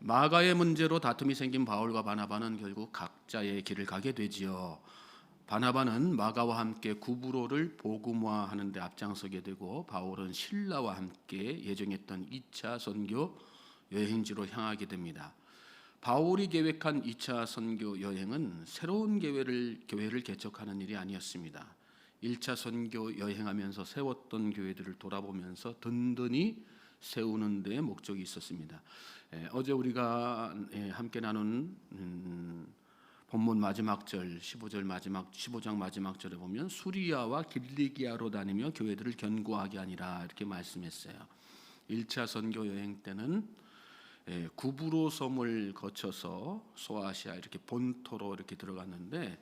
마가의 문제로 다툼이 생긴 바울과 바나바는 결국 각자의 길을 가게 되지요. 바나바는 마가와 함께 구브로를 복음화하는 데 앞장서게 되고, 바울은 실라와 함께 예정했던 2차 선교 여행지로 향하게 됩니다. 바울이 계획한 2차 선교 여행은 새로운 교회를 개척하는 일이 아니었습니다. 1차 선교 여행하면서 세웠던 교회들을 돌아보면서 든든히 세우는 데 목적이 있었습니다. 어제 우리가 함께 나눈 본문 마지막 절 15장 마지막 절에 보면 수리아와 길리기아로 다니며 교회들을 견고하게 하니라 이렇게 말씀했어요. 1차 선교 여행 때는 구브로 섬을 거쳐서 소아시아 이렇게 본토로 이렇게 들어갔는데,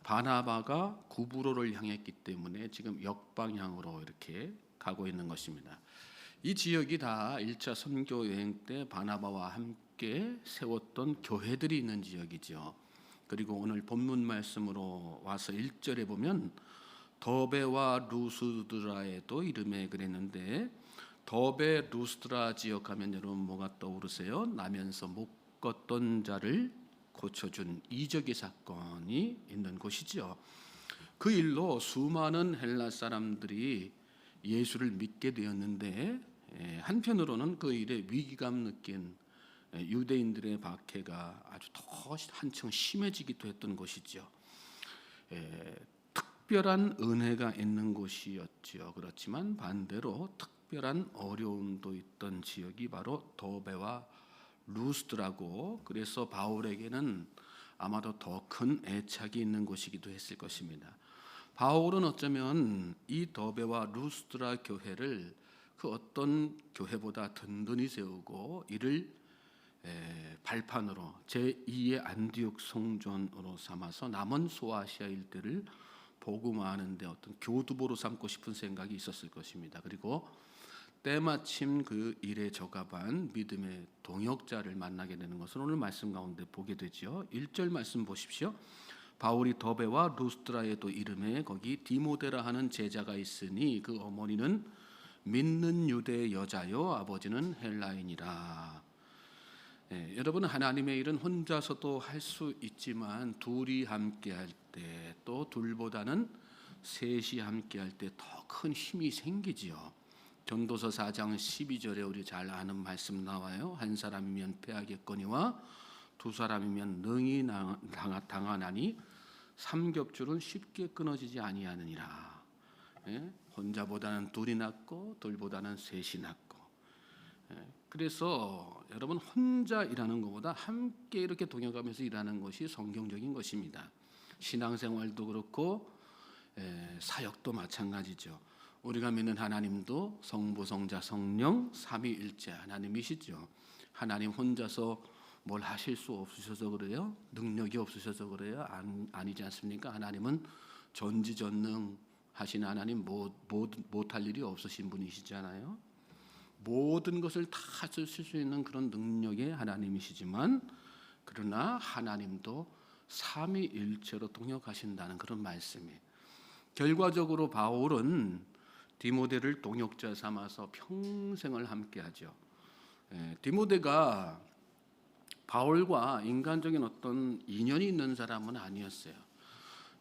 바나바가 구브로를 향했기 때문에 지금 역방향으로 이렇게 가고 있는 것입니다. 이 지역이 다 1차 선교 여행 때 바나바와 함께 세웠던 교회들이 있는 지역이죠. 그리고 오늘 본문 말씀으로 와서 1절에 보면 더베와 루스드라에도 이름에 그랬는데, 더베 루스드라 지역 하면 여러분 뭐가 떠오르세요? 나면서 못 걷던 자를 고쳐준 이적의 사건이 있는 곳이죠. 그 일로 수많은 헬라 사람들이 예수를 믿게 되었는데, 한편으로는 그 일에 위기감 느낀 유대인들의 박해가 아주 더 한층 심해지기도 했던 것이죠. 특별한 은혜가 있는 곳이었죠. 그렇지만 반대로 특별한 어려움도 있던 지역이 바로 더베와 루스드라고, 그래서 바울에게는 아마도 더 큰 애착이 있는 곳이기도 했을 것입니다. 바울은 어쩌면 이 더베와 루스드라 교회를 그 어떤 교회보다 든든히 세우고, 이를 발판으로 제2의 안디옥 성전으로 삼아서 남은 소아시아 일대를 복음화하는 데 어떤 교두보로 삼고 싶은 생각이 있었을 것입니다. 그리고 때마침 그 일에 적합한 믿음의 동역자를 만나게 되는 것을 오늘 말씀 가운데 보게 되죠. 1절 말씀 보십시오. 바울이 더베와 루스드라에도 이름에 거기 디모데라 하는 제자가 있으니 그 어머니는 믿는 유대 여자요 아버지는 헬라인이라. 여러분, 하나님의 일은 혼자서도 할 수 있지만 둘이 함께 할 때, 또 둘보다는 셋이 함께 할 때 더 큰 힘이 생기지요. 전도서 4장 12절에 우리 잘 아는 말씀 나와요. 한 사람이면 패하겠거니와 두 사람이면 능히 당하나니 삼겹줄은 쉽게 끊어지지 아니하느니라. 혼자보다는 둘이 낫고 둘보다는 셋이 낫고. 그래서 여러분, 혼자 일하는 것보다 함께 이렇게 동역하면서 일하는 것이 성경적인 것입니다. 신앙생활도 그렇고 사역도 마찬가지죠. 우리가 믿는 하나님도 성부, 성자, 성령 삼위일체 하나님이시죠. 하나님 혼자서 뭘 하실 수 없으셔서 그래요? 능력이 없으셔서 그래요? 아니지 않습니까? 하나님은 전지전능하신 하나님, 못할 일이 없으신 분이시잖아요. 모든 것을 다 쓰실 수 있는 그런 능력의 하나님이시지만, 그러나 하나님도 삼위일체로 동역하신다는 그런 말씀이에요. 결과적으로 바울은 디모데를 동역자 삼아서 평생을 함께하죠. 디모데가 바울과 인간적인 어떤 인연이 있는 사람은 아니었어요.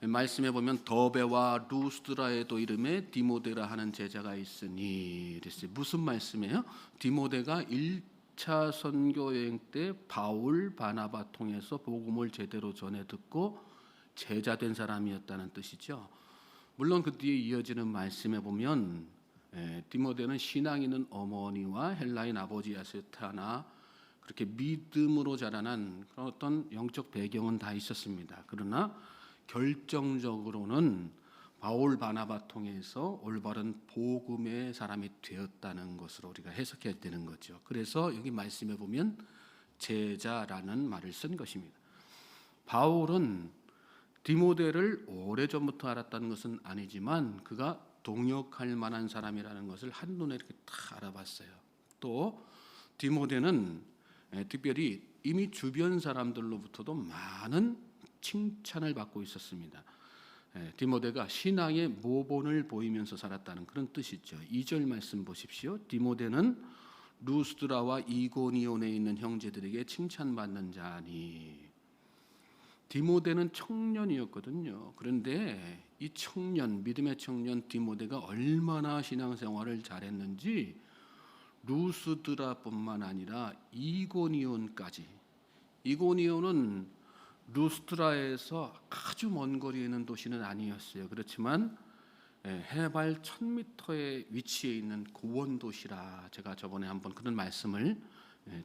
말씀해 보면 더베와 루스드라에도 이름에 디모데라 하는 제자가 있으니 그랬어요. 무슨 말씀이에요? 디모데가 1차 선교 여행 때 바울 바나바 통해서 복음을 제대로 전해 듣고 제자된 사람이었다는 뜻이죠. 물론 그 뒤에 이어지는 말씀에 보면 디모데는 신앙 있는 어머니와 헬라인 아버지에서 태어나 그렇게 믿음으로 자라난 그런 어떤 영적 배경은 다 있었습니다. 그러나 결정적으로는 바울 바나바 통해서 올바른 복음의 사람이 되었다는 것으로 우리가 해석해야 되는 거죠. 그래서 여기 말씀에 보면 제자라는 말을 쓴 것입니다. 바울은 디모데를 오래전부터 알았다는 것은 아니지만 그가 동역할 만한 사람이라는 것을 한눈에 이렇게 다 알아봤어요. 또 디모데는 특별히 이미 주변 사람들로부터도 많은 칭찬을 받고 있었습니다. 디모데가 신앙의 모본을 보이면서 살았다는 그런 뜻이죠. 2절 말씀 보십시오. 디모데는 루스드라와 이고니온에 있는 형제들에게 칭찬받는 자니. 디모데는 청년이었거든요. 그런데 이 청년, 믿음의 청년 디모데가 얼마나 신앙생활을 잘했는지 루스드라뿐만 아니라 이고니온까지. 이고니온은 루스드라에서 아주 먼 거리에 있는 도시는 아니었어요. 그렇지만 해발 1000m의 위치에 있는 고원 도시라 제가 저번에 한번 그런 말씀을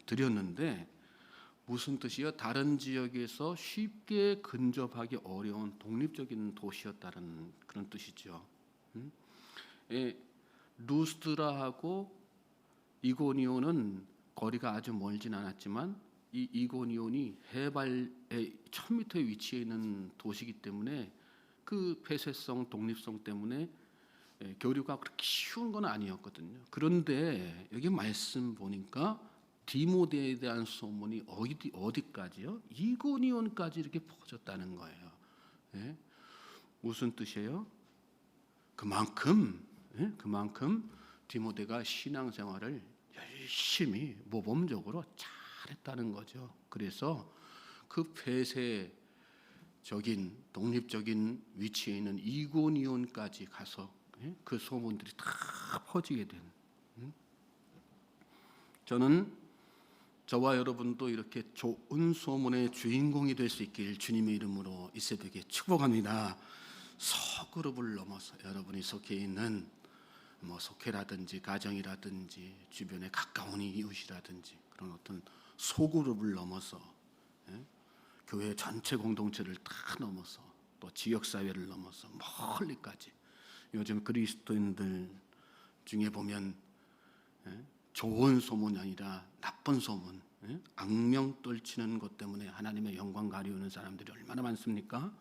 드렸는데, 무슨 뜻이요? 다른 지역에서 쉽게 근접하기 어려운 독립적인 도시였다는 그런 뜻이죠. 루스드라하고 이고니온은 거리가 아주 멀진 않았지만 이 이고니온이 해발 1000m의 위치에 있는 도시이기 때문에 그 폐쇄성, 독립성 때문에 교류가 그렇게 쉬운 건 아니었거든요. 그런데 여기 말씀 보니까 디모데에 대한 소문이 어디까지요? 이고니온까지 이렇게 퍼졌다는 거예요. 예? 무슨 뜻이에요? 그만큼 디모데가 신앙생활을 열심히 모범적으로 잘했다는 거죠. 그래서 그 폐쇄적인 독립적인 위치에 있는 이고니온까지 가서 그 소문들이 다 퍼지게 된. 저는 저와 여러분도 이렇게 좋은 소문의 주인공이 될 수 있길 주님의 이름으로 이 새벽에 축복합니다. 소그룹을 넘어서 여러분이 속해 있는 속회라든지 가정이라든지 주변에 가까운 이웃이라든지 그런 어떤 소그룹을 넘어서 교회 전체 공동체를 다 넘어서 또 지역사회를 넘어서 멀리까지 요즘 그리스도인들 중에 보면 좋은 소문이 아니라 나쁜 소문, 악명 떨치는 것 때문에 하나님의 영광 가리우는 사람들이 얼마나 많습니까?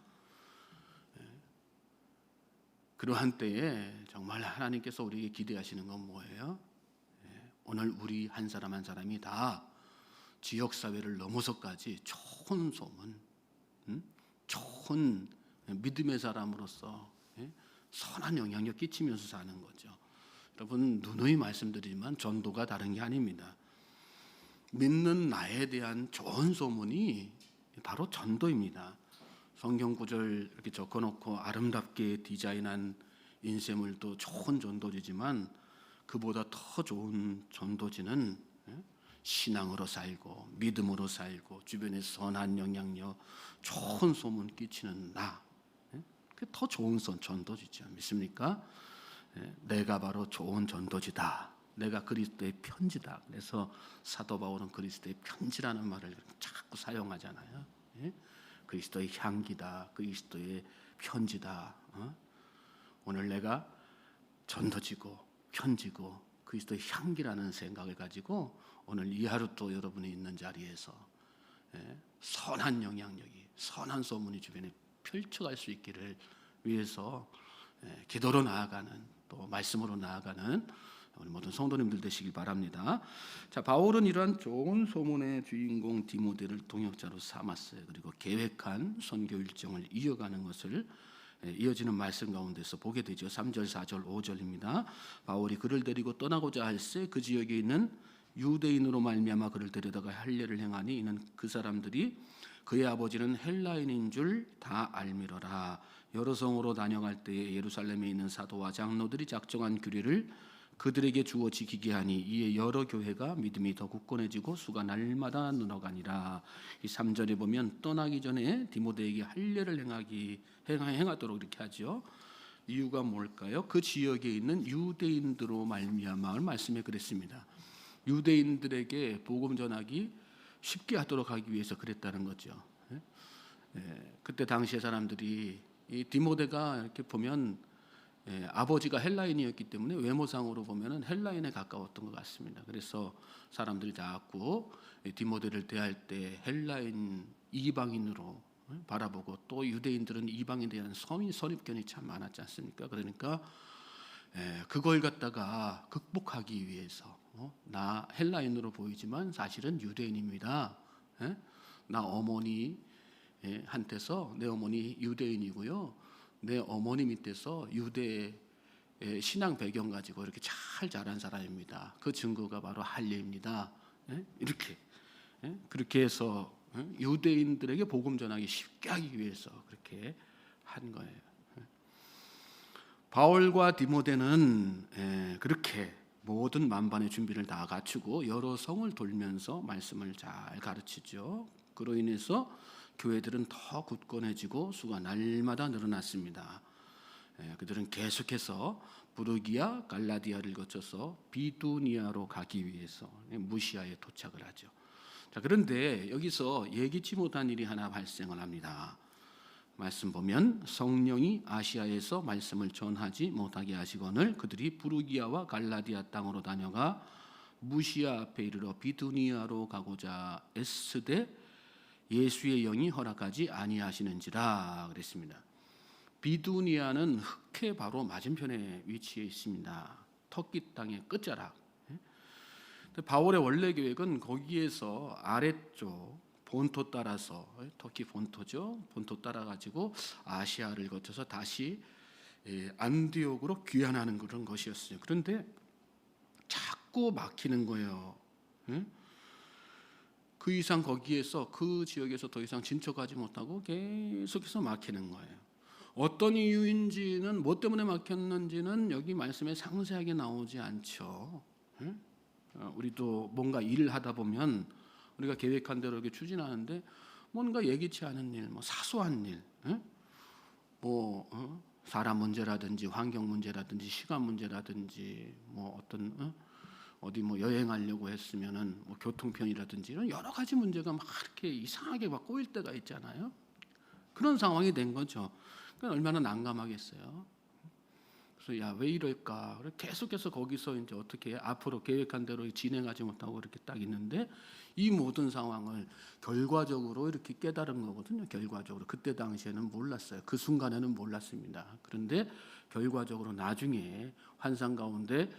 그러한 때에 정말 하나님께서 우리에게 기대하시는 건 뭐예요? 오늘 우리 한 사람 한 사람이 다 지역사회를 넘어서까지 좋은 소문, 좋은 믿음의 사람으로서 선한 영향력 끼치면서 사는 거죠. 여러분, 누누이 말씀드리지만 전도가 다른 게 아닙니다. 믿는 나에 대한 좋은 소문이 바로 전도입니다. 성경 구절 이렇게 적어놓고 아름답게 디자인한 인쇄물도 좋은 전도지지만 그보다 더 좋은 전도지는 신앙으로 살고 믿음으로 살고 주변에 선한 영향력, 좋은 소문 끼치는 나, 그게 더 좋은 전도지죠. 믿습니까? 내가 바로 좋은 전도지다. 내가 그리스도의 편지다. 그래서 사도 바울은 그리스도의 편지라는 말을 자꾸 사용하잖아요. 그리스도의 향기다. 그리스도의 편지다. 오늘 내가 전도지고 편지고 그리스도의 향기라는 생각을 가지고 오늘 이 하루 또 여러분이 있는 자리에서 선한 영향력이, 선한 소문이 주변에 펼쳐갈 수 있기를 위해서 기도로 나아가는, 또 말씀으로 나아가는 우리 모든 성도님들 되시길 바랍니다. 자, 바울은 이러한 좋은 소문의 주인공 디모데를 동역자로 삼았어요. 그리고 계획한 선교 일정을 이어가는 것을 이어지는 말씀 가운데서 보게 되죠. 3절, 4절, 5절입니다. 바울이 그를 데리고 떠나고자 할새 그 지역에 있는 유대인으로 말미암아 그를 데려다가 할례를 행하니 이는 그 사람들이 그의 아버지는 헬라인인 줄 다 알미러라. 여러 성으로 다녀갈 때에 예루살렘에 있는 사도와 장로들이 작정한 규례를 그들에게 주어 지키게 하니 이에 여러 교회가 믿음이 더 굳건해지고 수가 날마다 늘어가니라. 이 3절에 보면 떠나기 전에 디모데에게 할례를 행하도록 이렇게 하죠. 이유가 뭘까요? 그 지역에 있는 유대인들로 말미암아 말씀에 그랬습니다. 유대인들에게 복음 전하기 쉽게 하도록 하기 위해서 그랬다는 거죠. 그때 당시의 사람들이 이 디모데가 이렇게 보면 아버지가 헬라인이었기 때문에 외모상으로 보면은 헬라인에 가까웠던 것 같습니다. 그래서 사람들이 자꾸 디모데를 대할 때 헬라인 이방인으로 바라보고, 또 유대인들은 이방인에 대한 선입견이 참 많았지 않습니까? 그러니까 그걸 갖다가 극복하기 위해서 나 헬라인으로 보이지만 사실은 유대인입니다. 나 어머니 한테서 내 어머니 유대인이고요. 내 어머니 밑에서 유대 신앙 배경 가지고 이렇게 잘 자란 사람입니다. 그 증거가 바로 할례입니다. 이렇게 그렇게 해서 유대인들에게 복음 전하기 쉽게 하기 위해서 그렇게 한 거예요. 바울과 디모데는 그렇게 모든 만반의 준비를 다 갖추고 여러 성을 돌면서 말씀을 잘 가르치죠. 그로 인해서 교회들은 더 굳건해지고 수가 날마다 늘어났습니다. 그들은 계속해서 부르기아, 갈라디아를 거쳐서 비두니아로 가기 위해서 무시아에 도착을 하죠. 자, 그런데 여기서 예기치 못한 일이 하나 발생을 합니다. 말씀 보면 성령이 아시아에서 말씀을 전하지 못하게 하시거늘 그들이 부르기아와 갈라디아 땅으로 다녀가 무시아 앞에 이르러 비두니아로 가고자 애쓰되 예수의 영이 허락하지 아니하시는지라 그랬습니다. 비두니아는 흑해 바로 맞은편에 위치해 있습니다. 터키 땅의 끝자락. 바울의 원래 계획은 거기에서 아래쪽 본토 따라서, 터키 본토죠. 본토 따라 가지고 아시아를 거쳐서 다시 안디옥으로 귀환하는 그런 것이었어요. 그런데 자꾸 막히는 거예요. 그 이상 거기에서 그 지역에서 더 이상 진척하지 못하고 계속해서 막히는 거예요. 어떤 이유인지는 뭐 때문에 막혔는지는 여기 말씀에 상세하게 나오지 않죠. 우리도 뭔가 일을 하다 보면 우리가 계획한 대로 이렇게 추진하는데 뭔가 예기치 않은 일, 뭐 사소한 일, 사람 문제라든지 환경 문제라든지 시간 문제라든지 뭐 어떤 어디 뭐 여행하려고 했으면은 뭐 교통편이라든지 이런 여러 가지 문제가 막 이렇게 이상하게 막 꼬일 때가 있잖아요. 그런 상황이 된 거죠. 그러니까 얼마나 난감하겠어요. 그래서 야, 왜 이럴까? 계속해서 거기서 이제 어떻게 앞으로 계획한 대로 진행하지 못하고 이렇게 딱 있는데 이 모든 상황을 결과적으로 이렇게 깨달은 거거든요. 결과적으로 그때 당시에는 몰랐어요. 그 순간에는 몰랐습니다. 그런데 결과적으로 나중에 환상 가운데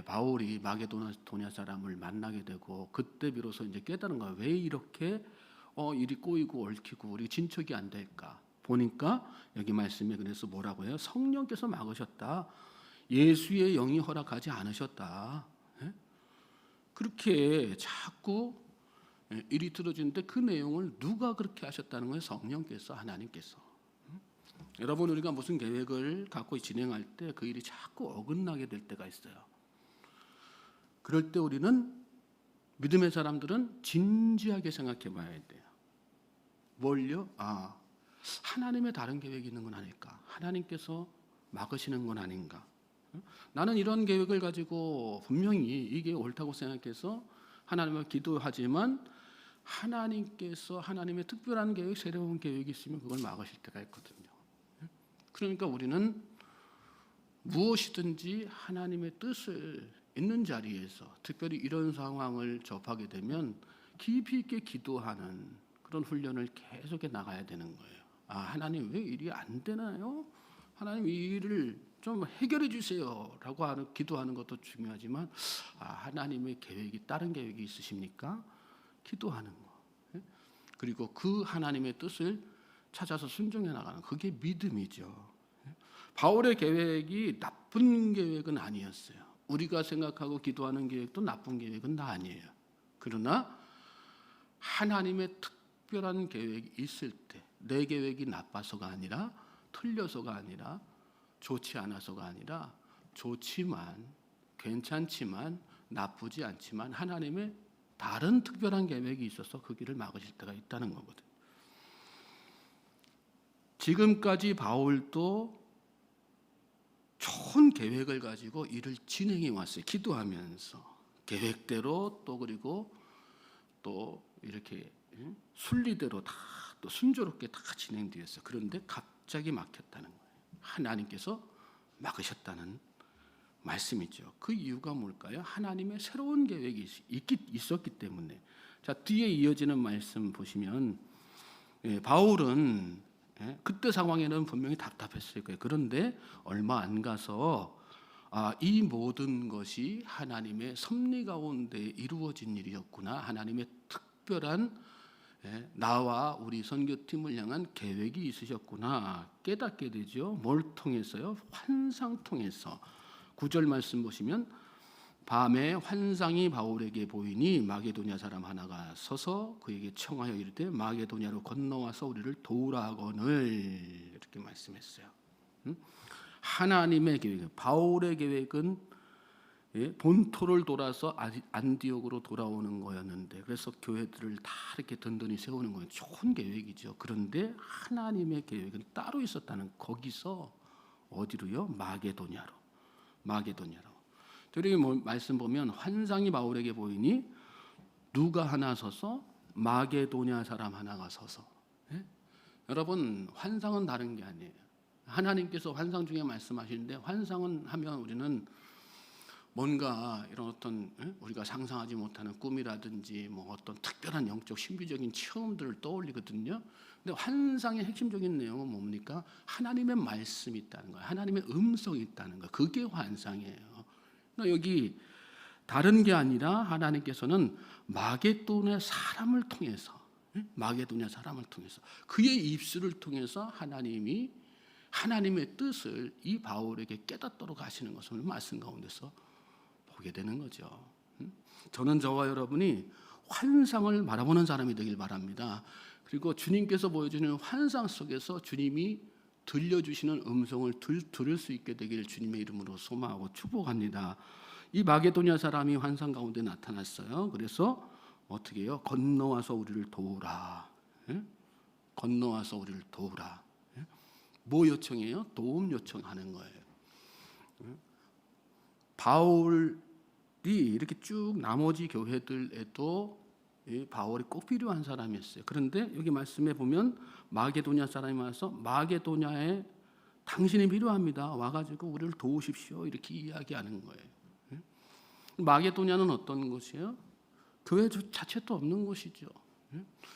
바울이 마게도냐 사람을 만나게 되고 그때 비로소 이제 깨달은 거예요. 왜 이렇게 일이 꼬이고 얽히고 우리 진척이 안 될까? 보니까 여기 말씀에 그래서 뭐라고 해요? 성령께서 막으셨다. 예수의 영이 허락하지 않으셨다. 그렇게 자꾸 일이 틀어지는데 그 내용을 누가 그렇게 하셨다는 거예요? 성령께서, 하나님께서. 여러분, 우리가 무슨 계획을 갖고 진행할 때 그 일이 자꾸 어긋나게 될 때가 있어요. 그럴 때 우리는 믿음의 사람들은 진지하게 생각해 봐야 돼요. 뭘요? 하나님의 다른 계획이 있는 건 아닐까? 하나님께서 막으시는 건 아닌가? 나는 이런 계획을 가지고 분명히 이게 옳다고 생각해서 하나님을 기도하지만 하나님께서 하나님의 특별한 계획, 새로운 계획이 있으면 그걸 막으실 때가 있거든요. 그러니까 우리는 무엇이든지 하나님의 뜻을 있는 자리에서 특별히 이런 상황을 접하게 되면 깊이 있게 기도하는 그런 훈련을 계속해 나가야 되는 거예요. 하나님 왜 일이 안 되나요? 하나님 이 일을 좀 해결해 주세요라고 기도하는 것도 중요하지만 하나님의 계획이 다른 계획이 있으십니까? 기도하는 거. 그리고 그 하나님의 뜻을 찾아서 순종해 나가는 그게 믿음이죠. 바울의 계획이 나쁜 계획은 아니었어요. 우리가 생각하고 기도하는 계획도 나쁜 계획은 다 아니에요. 그러나 하나님의 특별한 계획이 있을 때 내 계획이 나빠서가 아니라 틀려서가 아니라 좋지 않아서가 아니라 좋지만 괜찮지만 나쁘지 않지만 하나님의 다른 특별한 계획이 있어서 그 길을 막으실 때가 있다는 거거든요. 지금까지 바울도 좋은 계획을 가지고 일을 진행해 왔어요. 기도하면서 계획대로 또 그리고 또 이렇게 순리대로 다 또 순조롭게 다 진행되었어요. 그런데 갑자기 막혔다는 거예요. 하나님께서 막으셨다는 말씀이죠. 그 이유가 뭘까요? 하나님의 새로운 계획이 있었기 때문에. 자, 뒤에 이어지는 말씀 보시면 바울은 그때 상황에는 분명히 답답했을 거예요. 그런데 얼마 안 가서 이 모든 것이 하나님의 섭리 가운데 이루어진 일이었구나. 하나님의 특별한 나와 우리 선교팀을 향한 계획이 있으셨구나 깨닫게 되죠. 뭘 통해서요? 환상 통해서. 9절 말씀 보시면 밤에 환상이 바울에게 보이니 마게도냐 사람 하나가 서서 그에게 청하여 이르되 마게도냐로 건너와서 우리를 도우라 하거늘 이렇게 말씀했어요. 하나님의 계획, 바울의 계획은 본토를 돌아서 안디옥으로 돌아오는 거였는데, 그래서 교회들을 다 이렇게 든든히 세우는 건 좋은 계획이죠. 그런데 하나님의 계획은 따로 있었다는, 거기서 어디로요? 마게도냐로. 저기 말씀 보면 환상이 바울에게 보이니 누가 하나 서서 마게도냐 사람 하나가 서서. 여러분, 환상은 다른 게 아니에요. 하나님께서 환상 중에 말씀하시는데, 환상은 하면 우리는 뭔가 이런 어떤 우리가 상상하지 못하는 꿈이라든지 뭐 어떤 특별한 영적 신비적인 체험들을 떠올리거든요. 근데 환상의 핵심적인 내용은 뭡니까? 하나님의 말씀이 있다는 거예요. 하나님의 음성이 있다는 거예요. 그게 환상이에요. 여기 다른 게 아니라 하나님께서는 마게도냐 사람을 통해서, 그의 입술을 통해서 하나님의 뜻을 이 바울에게 깨닫도록 하시는 것을 말씀 가운데서 보게 되는 거죠. 저는 저와 여러분이 환상을 바라보는 사람이 되길 바랍니다. 그리고 주님께서 보여주는 환상 속에서 주님이 들려주시는 음성을 들을 수 있게 되길 주님의 이름으로 소망하고 축복합니다. 이 마게도냐 사람이 환상 가운데 나타났어요. 그래서 어떻게 해요? 건너와서 우리를 도우라. 건너와서 우리를 도우라. 뭐 요청해요? 도움 요청하는 거예요. 바울이 이렇게 쭉 나머지 교회들에도 바울이 꼭 필요한 사람이었어요. 그런데 여기 말씀에 보면 마게도냐 사람이 와서 마게도냐에 당신이 필요합니다. 와가지고 우리를 도우십시오. 이렇게 이야기하는 거예요. 마게도냐는 어떤 곳이에요? 교회 자체도 없는 곳이죠.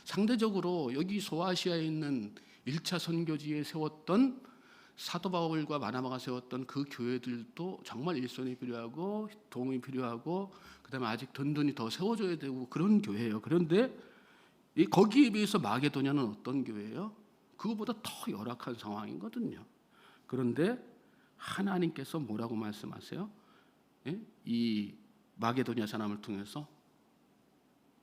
상대적으로 여기 소아시아에 있는 1차 선교지에 세웠던 사도 바울과 바나바가 세웠던 그 교회들도 정말 일손이 필요하고 도움이 필요하고, 그다음에 아직 든든히 더 세워줘야 되고 그런 교회예요. 그런데 거기에 비해서 마게도냐는 어떤 교회예요? 그거보다 더 열악한 상황이거든요. 그런데 하나님께서 뭐라고 말씀하세요? 이 마게도냐 사람을 통해서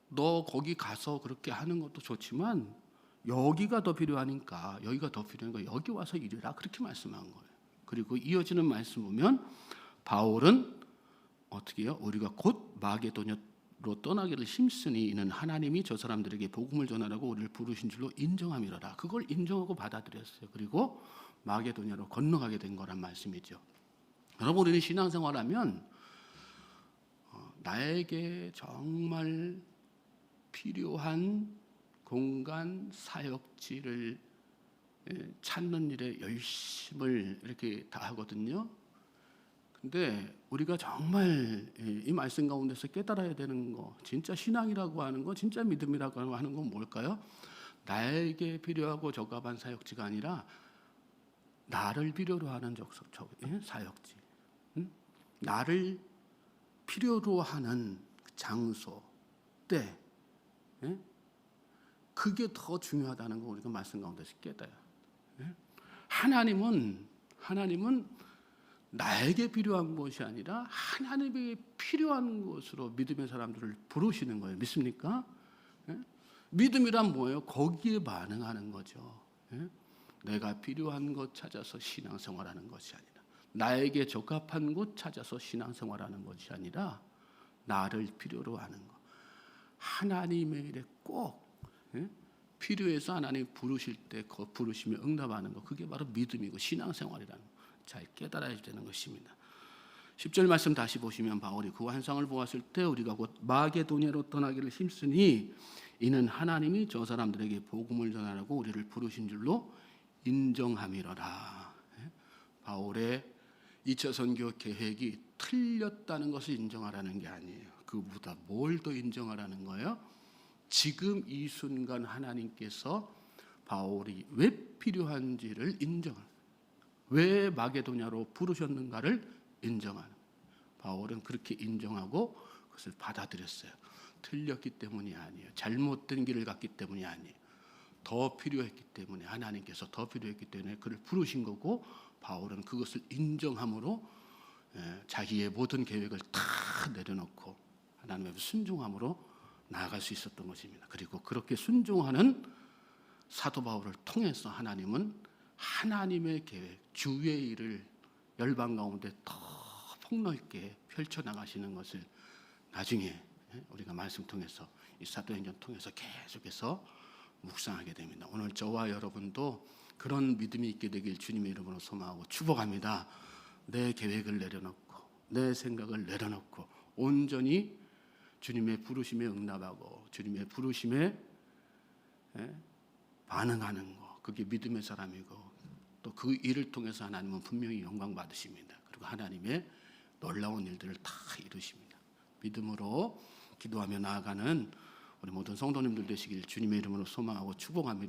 너 거기 가서 그렇게 하는 것도 좋지만 여기가 더 필요하니까 여기 와서 일해라, 그렇게 말씀한 거예요. 그리고 이어지는 말씀 보면 바울은 어떻게 해요? 우리가 곧 마게도냐로 떠나기를 힘쓰니 이는 하나님이 저 사람들에게 복음을 전하라고 우리를 부르신 줄로 인정함이로라. 그걸 인정하고 받아들였어요. 그리고 마게도냐로 건너가게 된 거란 말씀이죠. 여러분, 우리는 신앙생활하면 나에게 정말 필요한 공간 사역지를 찾는 일에 열심을 이렇게 다 하거든요. 근데 우리가 정말 이 말씀 가운데서 깨달아야 되는 거, 진짜 신앙이라고 하는 거, 진짜 믿음이라고 하는 건 뭘까요? 나에게 필요하고 적합한 사역지가 아니라 나를 필요로 하는 사역지, 나를 필요로 하는 장소, 때, 그게 더 중요하다는 거 우리가 말씀 가운데서 깨달아요. 하나님은 나에게 필요한 것이 아니라 하나님에게 필요한 것으로 믿음의 사람들을 부르시는 거예요. 믿습니까? 믿음이란 뭐예요? 거기에 반응하는 거죠. 내가 필요한 것 찾아서 신앙생활하는 것이 아니라, 나에게 적합한 곳 찾아서 신앙생활하는 것이 아니라 나를 필요로 하는 것. 하나님의 일에 꼭 필요해서 하나님 부르실 때 그 부르시며 응답하는 것, 그게 바로 믿음이고 신앙생활이라는 거. 잘 깨달아야 되는 것입니다. 10절 말씀 다시 보시면 바울이 그 환상을 보았을 때 우리가 곧 마게도냐로 떠나기를 힘쓰니 이는 하나님이 저 사람들에게 복음을 전하라고 우리를 부르신 줄로 인정함이로라. 바울의 2차 선교 계획이 틀렸다는 것을 인정하라는 게 아니에요. 그보다 뭘 더 인정하라는 거예요? 지금 이 순간 하나님께서 바울이 왜 필요한지를 인정하는, 왜 마게도냐로 부르셨는가를 인정하는. 바울은 그렇게 인정하고 그것을 받아들였어요. 틀렸기 때문이 아니에요. 잘못된 길을 갔기 때문이 아니에요. 더 필요했기 때문에, 하나님께서 더 필요했기 때문에 그를 부르신 거고, 바울은 그것을 인정함으로 자기의 모든 계획을 다 내려놓고 하나님의 순종함으로 나아갈 수 있었던 것입니다. 그리고 그렇게 순종하는 사도 바울을 통해서 하나님은 하나님의 계획, 주의 일을 열방 가운데 더 폭넓게 펼쳐나가시는 것을 나중에 우리가 말씀 통해서, 이 사도행전 통해서 계속해서 묵상하게 됩니다. 오늘 저와 여러분도 그런 믿음이 있게 되길 주님의 이름으로 소망하고 축복합니다. 내 계획을 내려놓고 내 생각을 내려놓고 온전히 주님의 부르심에 응답하고 주님의 부르심에 반응하는 것, 그게 믿음의 사람이고, 또 그 일을 통해서 하나님은 분명히 영광 받으십니다. 그리고 하나님의 놀라운 일들을 다 이루십니다. 믿음으로 기도하며 나아가는 우리 모든 성도님들 되시길 주님의 이름으로 소망하고 축복합니다.